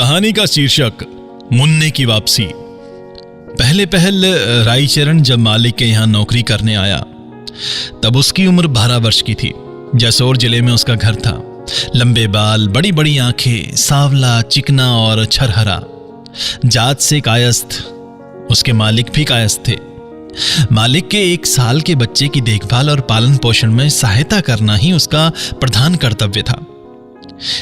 कहानी का शीर्षक मुन्ने की वापसी। पहले रायचरण जब मालिक के यहाँ नौकरी करने आया तब उसकी उम्र 12 वर्ष की थी। जसोर जिले में उसका घर था। लंबे बाल, बड़ी बड़ी आंखें, सांवला, चिकना और छरहरा। जात से कायस्थ, उसके मालिक भी कायस्थ थे। मालिक के 1 साल के बच्चे की देखभाल और पालन पोषण में सहायता करना ही उसका प्रधान कर्तव्य था।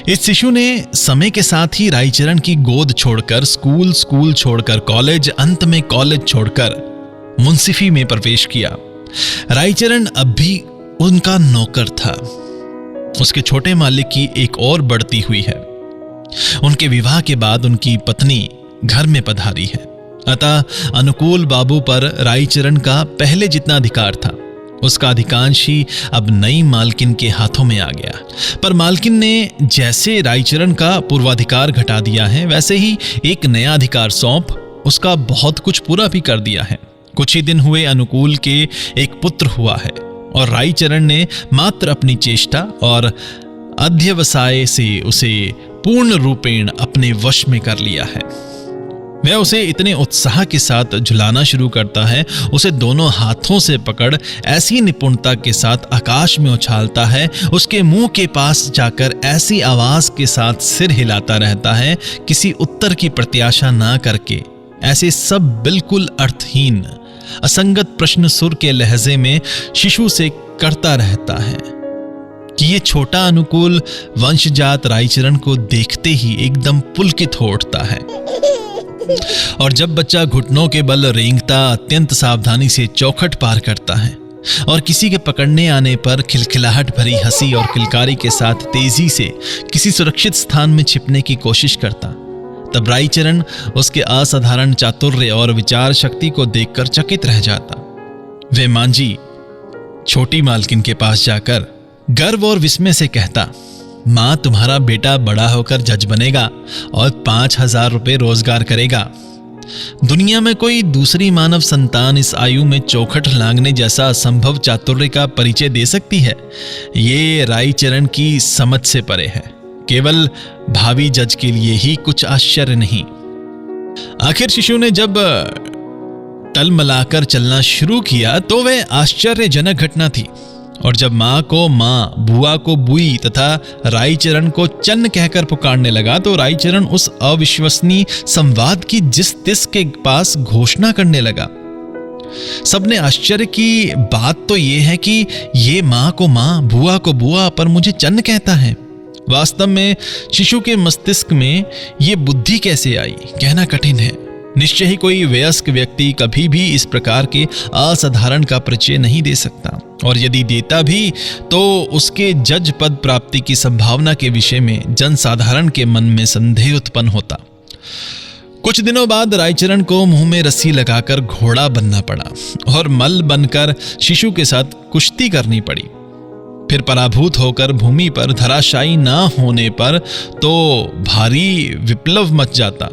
इस शिशु ने समय के साथ ही रायचरण की गोद छोड़कर स्कूल छोड़कर कॉलेज, अंत में कॉलेज छोड़कर मुंसिफी में प्रवेश किया। रायचरण अब भी उनका नौकर था। उसके छोटे मालिक की एक और बढ़ती हुई है। उनके विवाह के बाद उनकी पत्नी घर में पधारी है। अतः अनुकूल बाबू पर रायचरण का पहले जितना अधिकार था, उसका अधिकांश ही अब नई मालकिन के हाथों में आ गया। पर मालकिन ने जैसे रायचरण का पूर्वाधिकार घटा दिया है, वैसे ही एक नया अधिकार सौंप उसका बहुत कुछ पूरा भी कर दिया है। कुछ ही दिन हुए अनुकूल के एक पुत्र हुआ है और रायचरण ने मात्र अपनी चेष्टा और अध्यवसाय से उसे पूर्ण रूपेण अपने वश में कर लिया है। वह उसे इतने उत्साह के साथ झुलाना शुरू करता है, उसे दोनों हाथों से पकड़ ऐसी निपुणता के साथ आकाश में उछालता है, उसके मुंह के पास जाकर ऐसी आवाज के साथ सिर हिलाता रहता है, किसी उत्तर की प्रत्याशा ना करके। ऐसे सब बिल्कुल अर्थहीन असंगत प्रश्न सुर के लहजे में शिशु से करता रहता है कि ये छोटा अनुकूल वंशजात रायचरण को देखते ही एकदम पुलकित हो उठता है। और जब बच्चा घुटनों के बल रेंगता अत्यंत सावधानी से चौखट पार करता है और किसी के पकड़ने आने पर खिलखिलाहट भरी हंसी और किलकारी के साथ तेजी से किसी सुरक्षित स्थान में छिपने की कोशिश करता, तब रायचरण उसके असाधारण चातुर्य और विचार शक्ति को देखकर चकित रह जाता। वे मांझी छोटी मालकिन के पास जाकर गर्व और विस्मय से कहता, मां, तुम्हारा बेटा बड़ा होकर जज बनेगा और 5,000 रुपए रोजगार करेगा। दुनिया में कोई दूसरी मानव संतान इस आयु में चौखट लांघने जैसा असंभव चातुर्य का परिचय दे सकती है? ये रायचरण की समझ से परे है। केवल भावी जज के लिए ही कुछ आश्चर्य नहीं। आखिर शिशु ने जब टलमलाकर चलना शुरू किया तो वह आश्चर्यजनक घटना थी। और जब माँ को माँ, बुआ को बुई तथा रायचरण को चन्न कहकर पुकारने लगा तो रायचरण उस अविश्वसनीय संवाद की जिस तिस के पास घोषणा करने लगा। सबने आश्चर्य की बात तो यह है कि ये माँ को माँ, बुआ को बुआ, पर मुझे चन्न कहता है। वास्तव में शिशु के मस्तिष्क में ये बुद्धि कैसे आई, कहना कठिन है। निश्चय ही कोई वयस्क व्यक्ति कभी भी इस प्रकार के असाधारण का परिचय नहीं दे सकता, और यदि देता भी तो उसके जज पद प्राप्ति की संभावना के विषय में जनसाधारण के मन में संदेह उत्पन्न होता। कुछ दिनों बाद रायचरण को मुंह में रस्सी लगाकर घोड़ा बनना पड़ा और मल बनकर शिशु के साथ कुश्ती करनी पड़ी। फिर पराभूत होकर भूमि पर धराशायी ना होने पर तो भारी विप्लव मच जाता।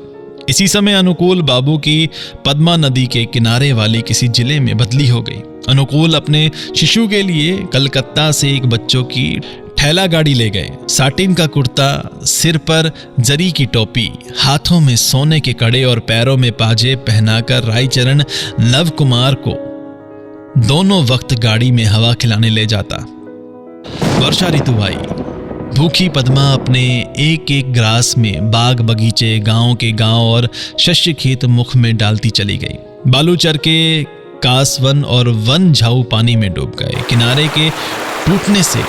इसी समय अनुकूल बाबू की पद्मा नदी के किनारे वाली किसी जिले में बदली हो गई। अनुकूल अपने शिशु के लिए कलकत्ता से एक बच्चों की ठेला गाड़ी ले गए। साटिन का कुर्ता, सिर पर जरी की टोपी, हाथों में सोने के कड़े और पैरों में पाजे पहनाकर रायचरण नव कुमार को दोनों वक्त गाड़ी में हवा खिलाने ले जाता। वर्षा ऋतु आई। भूखी पद्मा अपने एक एक ग्रास में बाग बगीचे, गांव के गांव और शस्य खेत मुख में डालती चली गई। बालूचर के कासवन और वन झाऊ पानी में डूब गए। किनारे के टूटने से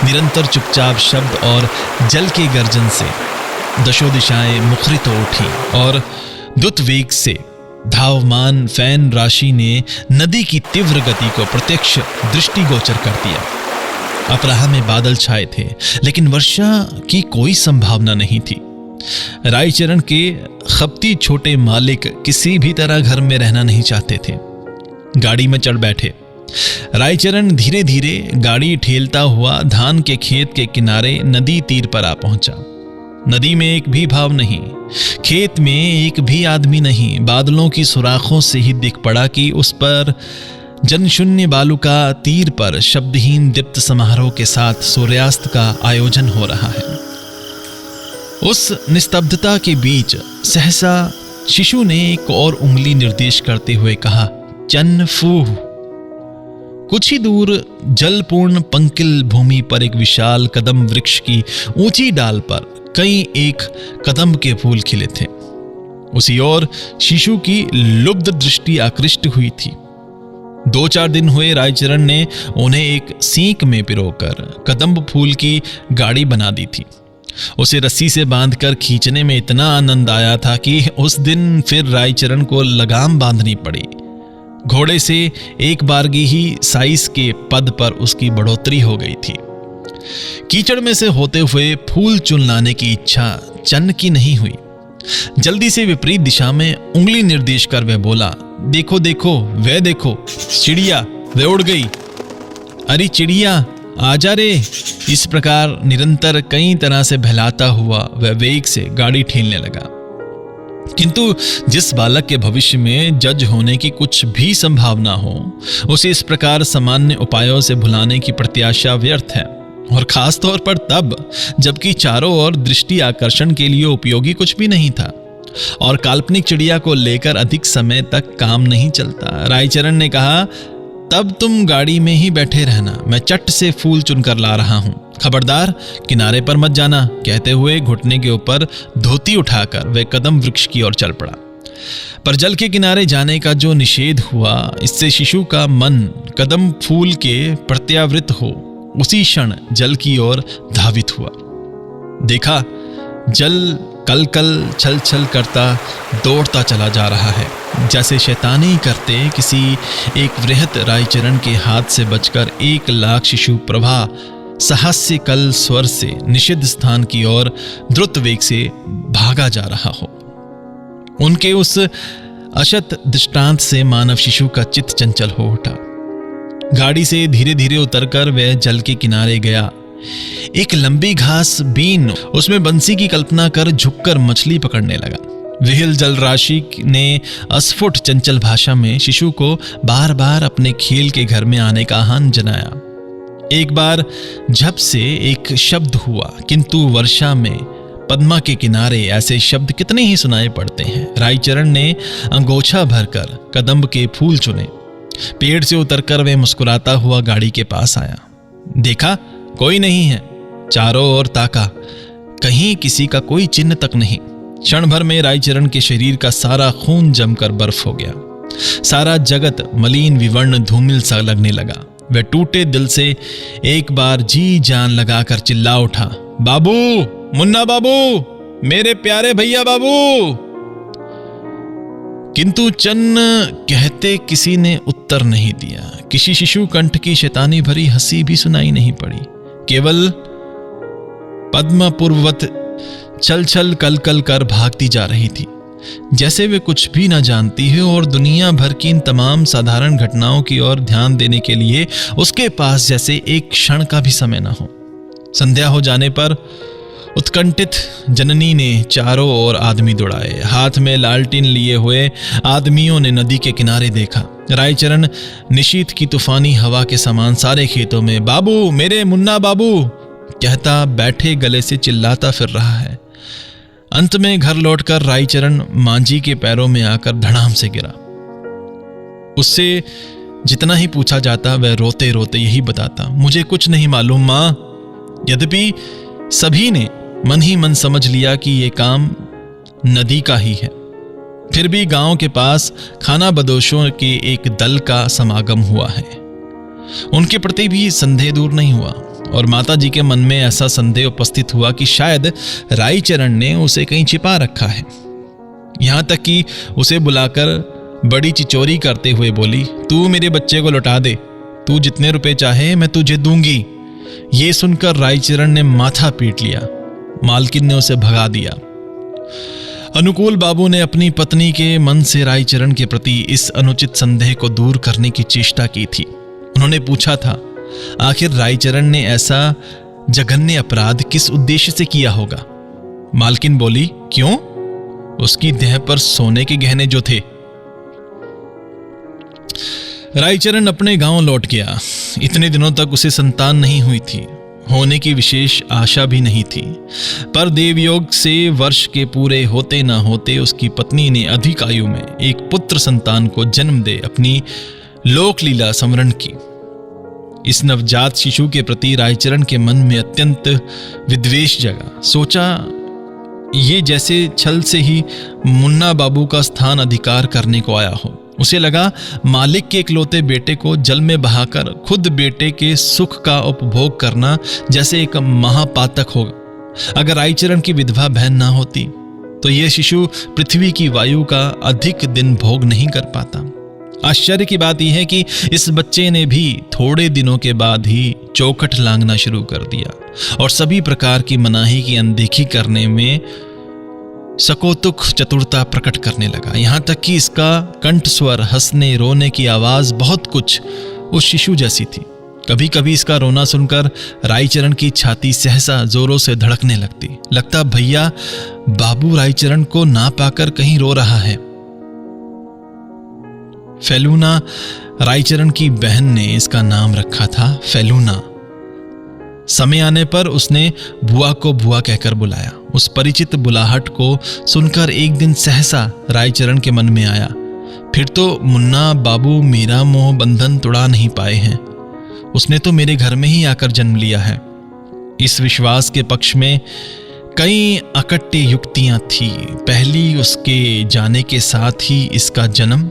निरंतर चुपचाप शब्द और जल के गर्जन से दशों दिशाएं मुखरित हो उठी और द्रुत वेग से धावमान फैन राशि ने नदी की तीव्र गति को प्रत्यक्ष दृष्टिगोचर कर दिया। अपराह में बादल छाए थे, लेकिन वर्षा की कोई संभावना नहीं थी। रायचरण के खपती छोटे मालिक किसी भी तरह घर में रहना नहीं चाहते थे। गाड़ी में चढ़ बैठे। रायचरण धीरे धीरे गाड़ी ठेलता हुआ धान के खेत के किनारे नदी तीर पर आ पहुंचा। नदी में एक भी भाव नहीं, खेत में एक भी आदमी नहीं। बादलों की सुराखों से ही दिख पड़ा कि उस पर जनशून्य बालुका तीर पर शब्दहीन दीप्त समारोह के साथ सूर्यास्त का आयोजन हो रहा है। उस निस्तब्धता के बीच सहसा शिशु ने एक और उंगली निर्देश करते हुए कहा, चन्न फू। कुछ ही दूर जलपूर्ण पंकिल भूमि पर एक विशाल कदम वृक्ष की ऊंची डाल पर कई एक कदम के फूल खिले थे। उसी ओर शिशु की लुब्ध दृष्टि आकृष्ट हुई थी। 2-4 दिन हुए रायचरण ने उन्हें एक सींक में पिरोकर कदम्ब फूल की गाड़ी बना दी थी। उसे रस्सी से बांधकर खींचने में इतना आनंद आया था कि उस दिन फिर रायचरण को लगाम बांधनी पड़ी। घोड़े से एक बारगी ही साइज के पद पर उसकी बढ़ोतरी हो गई थी। कीचड़ में से होते हुए फूल चुन लाने की इच्छा चन्न की नहीं हुई। जल्दी से विपरीत दिशा में उंगली निर्देश कर वह बोला, देखो देखो, वह देखो चिड़िया, वह उड़ गई। अरे चिड़िया आजा रे। इस प्रकार निरंतर कई तरह से बहलाता हुआ वह वेग से गाड़ी ठेलने लगा। किंतु जिस बालक के भविष्य में जज होने की कुछ भी संभावना हो, उसे इस प्रकार सामान्य उपायों से भुलाने की प्रत्याशा व्यर्थ है, और खास तौर पर तब जबकि चारों ओर दृष्टि आकर्षण के लिए उपयोगी कुछ भी नहीं था और काल्पनिक चिड़िया को लेकर अधिक समय तक काम नहीं चलता। रायचरण ने कहा, तब तुम गाड़ी में ही बैठे रहना, मैं चट से फूल चुनकर ला रहा हूं, खबरदार किनारे पर मत जाना। कहते हुए घुटने के ऊपर धोती उठाकर वह कदम वृक्ष की ओर चल पड़ा। पर जल के किनारे जाने का जो निषेध हुआ, इससे शिशु का मन कदम फूल के प्रत्यावृत हो उसी क्षण जल की ओर धावित हुआ। देखा जल कल कल छल छल करता दौड़ता चला जा रहा है, जैसे शैतानी करते किसी एक वृहत रायचरण के हाथ से बचकर 1 लाख शिशु प्रभा सहस्य कल स्वर से निषिद्ध स्थान की ओर द्रुत वेग से भागा जा रहा हो। उनके उस अशत दृष्टांत से मानव शिशु का चित्त चंचल हो उठा। गाड़ी से धीरे धीरे उतरकर वह जल के किनारे गया। एक लंबी घास बीन उसमें बंसी की कल्पना कर झुककर मछली पकड़ने लगा। विहिल जल राशि ने अस्फुट चंचल भाषा में शिशु को बार बार अपने खेल के घर में आने का आह्वान जनाया। एक बार झप से एक शब्द हुआ, किंतु वर्षा में पद्मा के किनारे ऐसे शब्द कितने ही सुनाई पड़ते हैं। रायचरण ने अंगोछा भरकर कदम्ब के फूल चुने। पेड़ से उतरकर वह मुस्कुराता हुआ गाड़ी के पास आया। देखा कोई नहीं है, चारों ओर ताका, कहीं किसी का कोई चिन्ह तक नहीं। क्षण भर में रायचरण के शरीर का सारा खून जमकर बर्फ हो गया। सारा जगत मलिन विवर्ण धूमिल सा लगने लगा। वह टूटे दिल से एक बार जी जान लगाकर चिल्ला उठा, बाबू, मुन्ना बाबू, मेरे प्यारे भैया बाबू। किंतु चन्न कहते किसी ने उत्तर नहीं दिया। किसी शिशु कंठ की शैतानी भरी हंसी भी सुनाई नहीं पड़ी। केवल पद्म पूर्ववत छल छल कल कल कर भागती जा रही थी, जैसे वे कुछ भी न जानती है और दुनिया भर की इन तमाम साधारण घटनाओं की ओर ध्यान देने के लिए उसके पास जैसे एक क्षण का भी समय न हो। संध्या हो जाने पर उत्कंठित जननी ने चारों ओर आदमी दौड़ाए। हाथ में लालटीन लिए हुए आदमियों ने नदी के किनारे देखा। रायचरण निशीत की तूफानी हवा के समान सारे खेतों में बाबू, मेरे मुन्ना बाबू कहता बैठे गले से चिल्लाता फिर रहा है। अंत में घर लौटकर रायचरण मांझी के पैरों में आकर धड़ाम से गिरा। उससे जितना ही पूछा जाता वह रोते रोते यही बताता, मुझे कुछ नहीं मालूम मां। यद्यपि सभी ने मन ही मन समझ लिया कि यह काम नदी का ही है, फिर भी गांव के पास खाना बदोशों के एक दल का समागम हुआ है। उनके प्रति भी संदेह दूर नहीं हुआ और माता जी के मन में ऐसा संदेह उपस्थित हुआ कि शायद रायचरण ने उसे कहीं छिपा रखा है। यहां तक कि उसे बुलाकर बड़ी चिचोरी करते हुए बोली, तू मेरे बच्चे को लौटा दे, तू जितने रुपए चाहे मैं तुझे दूंगी। ये सुनकर रायचरण ने माथा पीट लिया। मालकिन ने उसे भगा दिया। अनुकूल बाबू ने अपनी पत्नी के मन से रायचरण के प्रति इस अनुचित संदेह को दूर करने की चेष्टा की थी। उन्होंने पूछा था, आखिर रायचरण ने ऐसा जघन्य अपराध किस उद्देश्य से किया होगा? मालकिन बोली, क्यों? उसकी देह पर सोने के गहने जो थे। रायचरण अपने गांव लौट गया। इतने दिनों तक उसे संतान नहीं हुई थी। होने की विशेष आशा भी नहीं थी, पर देवयोग से वर्ष के पूरे होते न होते उसकी पत्नी ने अधिक आयु में एक पुत्र संतान को जन्म दे अपनी लोकलीला स्मरण की। इस नवजात शिशु के प्रति रायचरण के मन में अत्यंत विद्वेष जगा। सोचा ये जैसे छल से ही मुन्ना बाबू का स्थान अधिकार करने को आया हो। उसे लगा मालिक के इकलौते बेटे को जल में बहाकर खुद बेटे के सुख का उपभोग करना जैसे एक महापातक हो। अगर रायचरण की विधवा बहन ना होती तो यह शिशु पृथ्वी की वायु का अधिक दिन भोग नहीं कर पाता। आश्चर्य की बात यह है कि इस बच्चे ने भी थोड़े दिनों के बाद ही चौखट लांघना शुरू कर दिया और सभी प्रकार की मनाही की अनदेखी करने में सकोतुक चतुरता प्रकट करने लगा। यहां तक कि इसका कंठ स्वर, हंसने रोने की आवाज बहुत कुछ उस शिशु जैसी थी। कभी कभी इसका रोना सुनकर रायचरण की छाती सहसा जोरों से धड़कने लगती। लगता भैया बाबू रायचरण को ना पाकर कहीं रो रहा है। फेलूना रायचरण की बहन ने इसका नाम रखा था फेलूना। समय आने पर उसने बुआ को बुआ कहकर बुलाया। उस परिचित बुलाहट को सुनकर एक दिन सहसा रायचरण के मन में आया, फिर तो मुन्ना बाबू मेरा मोह बंधन तोड़ा नहीं पाए हैं। उसने तो मेरे घर में ही आकर जन्म लिया है। इस विश्वास के पक्ष में कई अकट्य युक्तियां थी। पहली, उसके जाने के साथ ही इसका जन्म।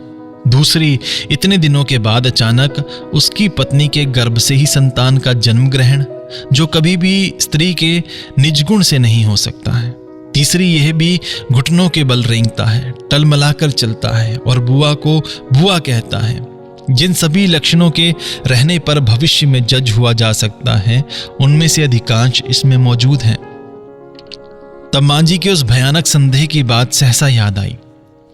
दूसरी, इतने दिनों के बाद अचानक उसकी पत्नी के गर्भ से ही संतान का जन्म ग्रहण, जो कभी भी स्त्री के निजगुण से नहीं हो सकता है। तीसरी, यह भी घुटनों के बल रेंगता है, टलमलाकर चलता है और बुआ को बुआ कहता है। जिन सभी लक्षणों के रहने पर भविष्य में जज हुआ जा सकता है, उनमें से अधिकांश इसमें मौजूद हैं। तब मांझी के उस भयानक संदेह की बात सहसा याद आई।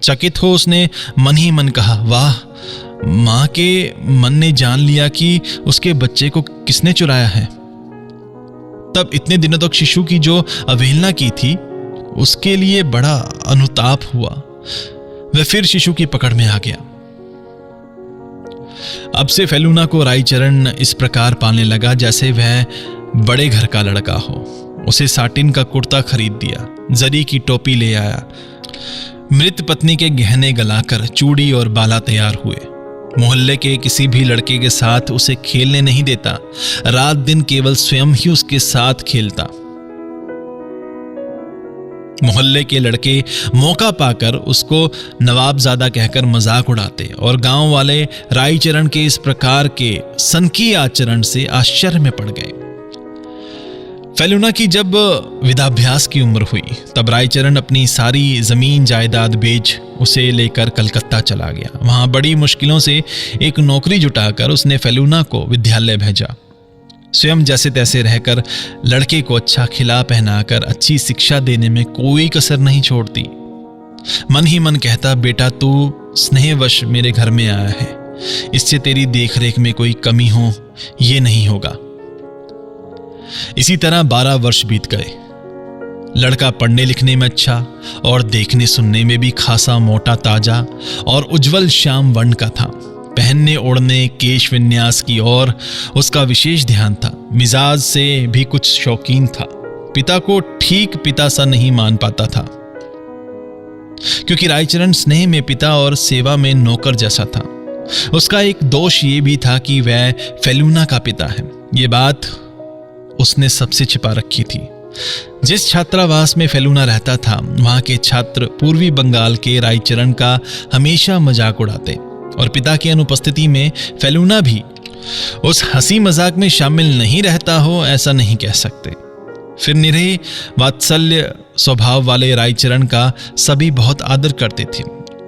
चकित हो उसने मन ही मन कहा, वाह, मां के मन ने जान लिया कि उसके बच्चे को किसने चुराया है। तब इतने दिनों तक शिशु की जो अवहेलना की थी, उसके लिए बड़ा अनुताप हुआ। वह फिर शिशु की पकड़ में आ गया। अब से फेलूना को रायचरण इस प्रकार पालने लगा जैसे वह बड़े घर का लड़का हो। उसे साटिन का कुर्ता खरीद दिया, जरी की टोपी ले आया, मृत पत्नी के गहने गलाकर चूड़ी और बाला तैयार हुए। मोहल्ले के किसी भी लड़के के साथ उसे खेलने नहीं देता। रात दिन केवल स्वयं ही उसके साथ खेलता। मोहल्ले के लड़के मौका पाकर उसको नवाबजादा कहकर मजाक उड़ाते और गांव वाले रायचरण के इस प्रकार के सनकी आचरण से आश्चर्य में पड़ गए। फेलूना की जब विद्याभ्यास की उम्र हुई, तब रायचरण अपनी सारी जमीन जायदाद बेच उसे लेकर कलकत्ता चला गया। वहां बड़ी मुश्किलों से एक नौकरी जुटाकर उसने फेलूना को विद्यालय भेजा। स्वयं जैसे तैसे रहकर लड़के को अच्छा खिला पहनाकर अच्छी शिक्षा देने में कोई कसर नहीं छोड़ती। मन ही मन कहता, बेटा तू स्नेहवश मेरे घर में आया है, इससे तेरी देखरेख में कोई कमी हो ये नहीं होगा। इसी तरह 12 वर्ष बीत गए। लड़का पढ़ने लिखने में अच्छा और देखने सुनने में भी खासा मोटा ताजा और उज्जवल श्याम वर्ण का था। पहनने ओढ़ने केश विन्यास की ओर उसका विशेष ध्यान था। मिजाज से भी कुछ शौकीन था। पिता को ठीक पिता सा नहीं मान पाता था, क्योंकि रायचरण स्नेह में पिता और सेवा में नौकर जैसा था। उसका एक दोष ये भी था कि वह फेलूना का पिता है। ये बात उसने सबसे छिपा रखी थी। जिस छात्रावास में फेलूना रहता था, वहां के छात्र पूर्वी बंगाल के रायचरण का हमेशा मजाक उड़ाते और पिता की अनुपस्थिति में फेलूना भी उस हंसी मजाक में शामिल नहीं रहता हो, ऐसा नहीं कह सकते। फिर निरह वात्सल्य स्वभाव वाले रायचरण का सभी बहुत आदर करते थे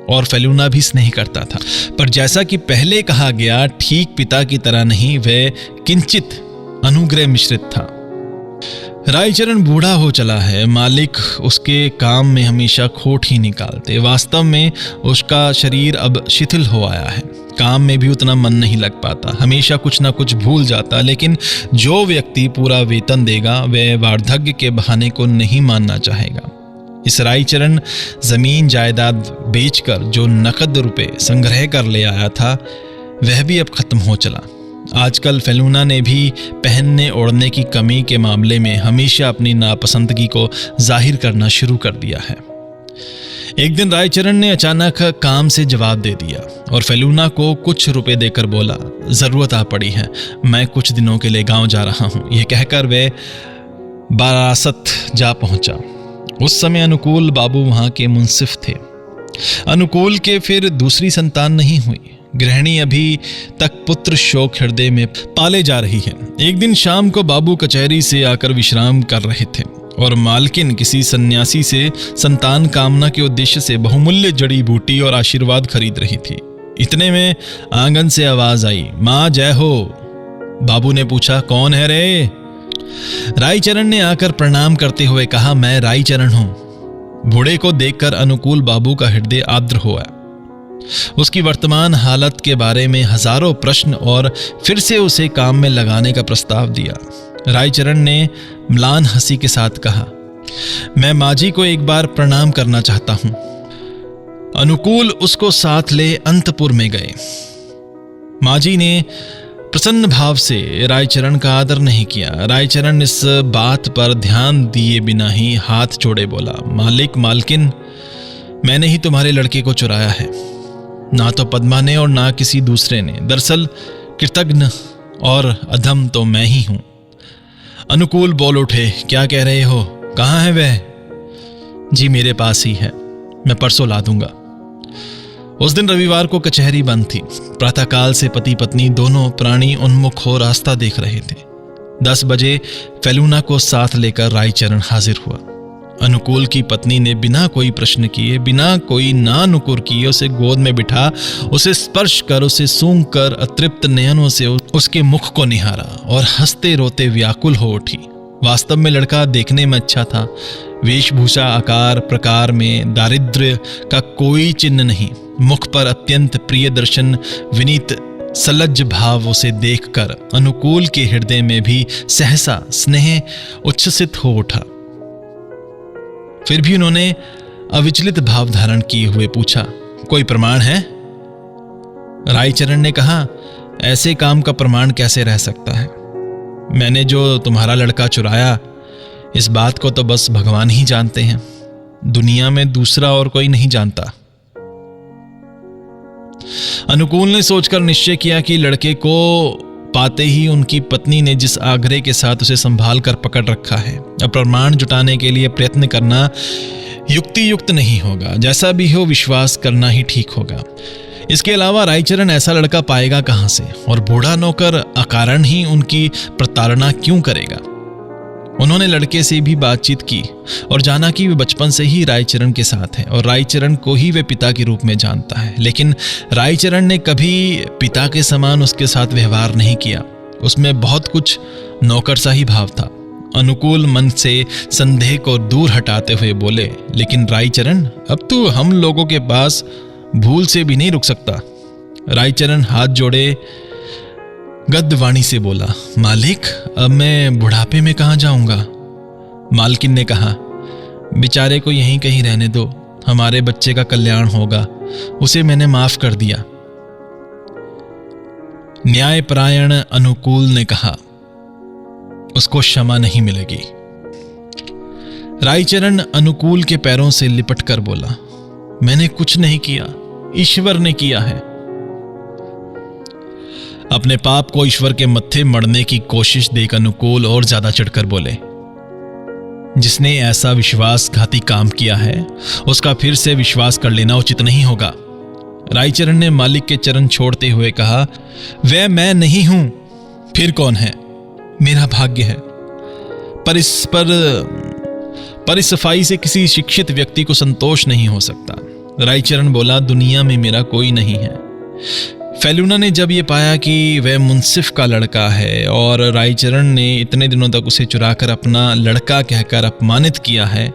और फेलूना भी स्नेह करता था। पर जैसा कि पहले कहा गया, ठीक पिता की तरह नहीं, वह किंचित अनुग्रह मिश्रित था। रायचरण बूढ़ा हो चला है। मालिक उसके काम में हमेशा खोट ही निकालते। वास्तव में उसका शरीर अब शिथिल हो आया है। काम में भी उतना मन नहीं लग पाता, हमेशा कुछ ना कुछ भूल जाता। लेकिन जो व्यक्ति पूरा वेतन देगा, वह वार्धक्य के बहाने को नहीं मानना चाहेगा। इस रायचरण जमीन जायदाद बेचकर जो नकद रुपए संग्रह कर ले आया था, वह भी अब खत्म हो चला। आजकल फेलूना ने भी पहनने ओढ़ने की कमी के मामले में हमेशा अपनी नापसंदगी को जाहिर करना शुरू कर दिया है। एक दिन रायचरण ने अचानक काम से जवाब दे दिया और फेलूना को कुछ रुपए देकर बोला, जरूरत आ पड़ी है, मैं कुछ दिनों के लिए गांव जा रहा हूं। यह कहकर वे बारासत जा पहुंचा। उस समय अनुकूल बाबू वहां के मुंसिफ थे। अनुकूल के फिर दूसरी संतान नहीं हुई। गृहिणी अभी तक पुत्र शोक हृदय में पाले जा रही है। एक दिन शाम को बाबू कचहरी से आकर विश्राम कर रहे थे और मालकिन किसी सन्यासी से संतान कामना के उद्देश्य से बहुमूल्य जड़ी बूटी और आशीर्वाद खरीद रही थी। इतने में आंगन से आवाज आई, मां जय हो। बाबू ने पूछा, कौन है रे? रायचरण ने आकर प्रणाम करते हुए कहा, मैं रायचरण हूं। बूढ़े को देखकर अनुकूल बाबू का हृदय आर्द्र हुआ। उसकी वर्तमान हालत के बारे में हजारों प्रश्न और फिर से उसे काम में लगाने का प्रस्ताव दिया। रायचरण ने म्लान हंसी के साथ कहा, मैं माजी को एक बार प्रणाम करना चाहता हूं। अनुकूल उसको साथ ले अंतपुर में गए। माजी ने प्रसन्न भाव से रायचरण का आदर नहीं किया। रायचरण इस बात पर ध्यान दिए बिना ही हाथ जोड़े बोला, मालिक मालकिन, मैंने ही तुम्हारे लड़के को चुराया है, ना तो पद्मा ने और ना किसी दूसरे ने। दरअसल कृतघ्न और अधम तो मैं ही हूं। अनुकूल बोल उठे, क्या कह रहे हो? कहाँ है वह? जी मेरे पास ही है, मैं परसों ला दूंगा। उस दिन रविवार को कचहरी बंद थी। प्रातःकाल से पति पत्नी दोनों प्राणी उन्मुख हो रास्ता देख रहे थे। 10 बजे फेलूना को साथ लेकर रायचरण हाजिर हुआ। अनुकूल की पत्नी ने बिना कोई प्रश्न किए, बिना कोई ना नुकुर किए उसे गोद में बिठा, उसे स्पर्श कर, उसे सूंघ कर अतृप्त नयनों से उसके मुख को निहारा और हंसते रोते व्याकुल हो उठी। वास्तव में लड़का देखने में अच्छा था। वेशभूषा आकार प्रकार में दारिद्र्य का कोई चिन्ह नहीं। मुख पर अत्यंत प्रिय दर्शन, विनीत सलज्ज भाव उसे देखकर अनुकूल के हृदय में भी सहसा स्नेह उच्छ्वसित हो उठा। फिर भी उन्होंने अविचलित भाव धारण किए हुए पूछा, कोई प्रमाण है? रायचरण ने कहा, ऐसे काम का प्रमाण कैसे रह सकता है? मैंने जो तुम्हारा लड़का चुराया, इस बात को तो बस भगवान ही जानते हैं, दुनिया में दूसरा और कोई नहीं जानता। अनुकूल ने सोचकर निश्चय किया कि लड़के को पाते ही उनकी पत्नी ने जिस आग्रह के साथ उसे संभाल कर पकड़ रखा है, अब प्रमाण जुटाने के लिए प्रयत्न करना युक्ति युक्त नहीं होगा। जैसा भी हो, विश्वास करना ही ठीक होगा। इसके अलावा रायचरण ऐसा लड़का पाएगा कहां से? और बूढ़ा नौकर अकारण ही उनकी प्रताड़ना क्यों करेगा? उन्होंने लड़के से भी बातचीत की और जाना कि वे बचपन से ही रायचरण के साथ है और रायचरण को ही वे पिता के रूप में जानता है। लेकिन रायचरण ने कभी पिता के समान उसके साथ व्यवहार नहीं किया। उसमें बहुत कुछ नौकर सा ही भाव था। अनुकूल मन से संदेह को दूर हटाते हुए बोले, लेकिन रायचरण, अब तू हम लोगों के पास भूल से भी नहीं रुक सकता। रायचरण हाथ जोड़े गद्यवाणी से बोला, मालिक, अब मैं बुढ़ापे में कहां जाऊंगा? मालकिन ने कहा, बेचारे को यहीं कहीं रहने दो, हमारे बच्चे का कल्याण होगा, उसे मैंने माफ कर दिया। न्यायपरायण अनुकूल ने कहा, उसको क्षमा नहीं मिलेगी। रायचरण अनुकूल के पैरों से लिपट कर बोला, मैंने कुछ नहीं किया, ईश्वर ने किया है। अपने पाप को ईश्वर के मत्थे मढ़ने की कोशिश देख अनुकूल और ज्यादा चढ़कर बोले, जिसने ऐसा विश्वासघाती काम किया है उसका फिर से विश्वास कर लेना उचित नहीं होगा। रायचरण ने मालिक के चरण छोड़ते हुए कहा, वह मैं नहीं हूं, फिर कौन है? मेरा भाग्य है। पर इस सफाई से किसी शिक्षित व्यक्ति को संतोष नहीं हो सकता। रायचरण बोला, दुनिया में मेरा कोई नहीं है। फेलूना ने जब ये पाया कि वह मुंसिफ का लड़का है और रायचरण ने इतने दिनों तक उसे चुराकर अपना लड़का कहकर अपमानित किया है,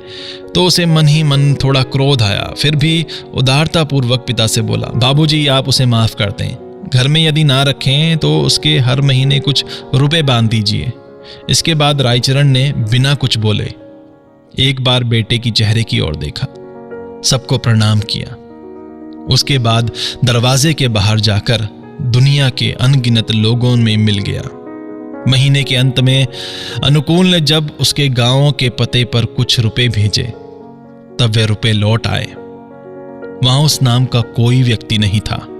तो उसे मन ही मन थोड़ा क्रोध आया। फिर भी उदारतापूर्वक पिता से बोला, बाबूजी, आप उसे माफ कर दें। घर में यदि ना रखें तो उसके हर महीने कुछ रुपए बांध दीजिए। इसके बाद रायचरण ने बिना कुछ बोले एक बार बेटे की चेहरे की ओर देखा, सबको प्रणाम किया। उसके बाद दरवाजे के बाहर जाकर दुनिया के अनगिनत लोगों में मिल गया। महीने के अंत में अनुकूल ने जब उसके गांव के पते पर कुछ रुपए भेजे, तब वे रुपए लौट आए। वहां उस नाम का कोई व्यक्ति नहीं था।